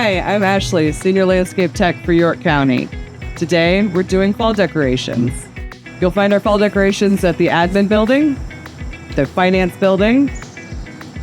Hi, I'm Ashleigh, Senior Landscape Tech for York County. Today, we're doing fall decorations. You'll find our fall decorations at the admin building, the finance building,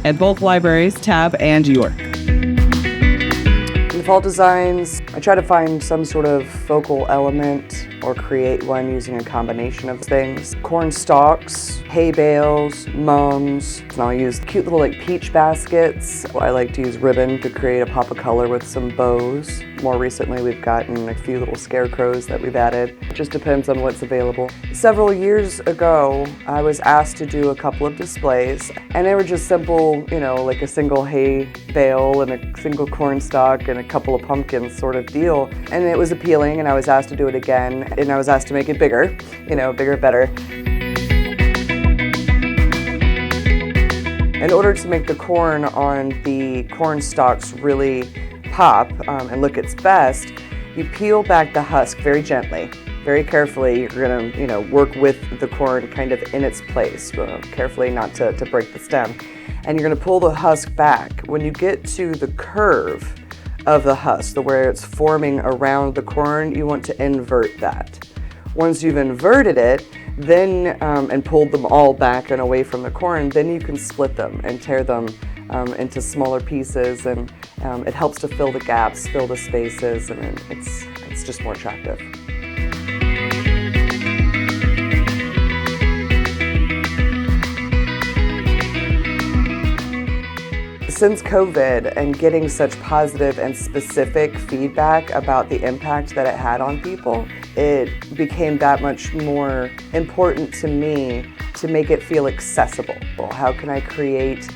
and both libraries, Tab and York. In the fall designs, I try to find some sort of focal element or create one using a combination of things. Corn stalks, hay bales, mums, and I'll use cute little peach baskets. I like to use ribbon to create a pop of color with some bows. More recently, we've gotten a few little scarecrows that we've added. It just depends on what's available. Several years ago, I was asked to do a couple of displays, and they were just simple, like a single hay bale and a single corn stalk and a couple of pumpkins sort of deal. And it was appealing, and I was asked to do it again, and I was asked to make it bigger, bigger, better. In order to make the corn on the corn stalks really pop and look its best, you peel back the husk very gently. Very carefully, you're gonna, work with the corn kind of in its place, carefully not to break the stem. And you're gonna pull the husk back. When you get to the curve of the husk, where it's forming around the corn, you want to invert that. Once you've inverted it, then and pulled them all back and away from the corn, then you can split them and tear them into smaller pieces, and it helps to fill the gaps, fill the spaces, and it's just more attractive. Since COVID and getting such positive and specific feedback about the impact that it had on people, it became that much more important to me to make it feel accessible. How can I create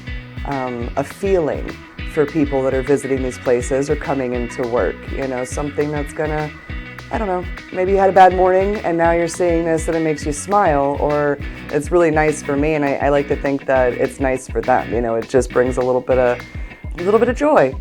a feeling for people that are visiting these places or coming into work? Something that's gonna, maybe you had a bad morning and now you're seeing this and it makes you smile, or it's really nice for me, and I like to think that it's nice for them. It just brings a little bit of joy.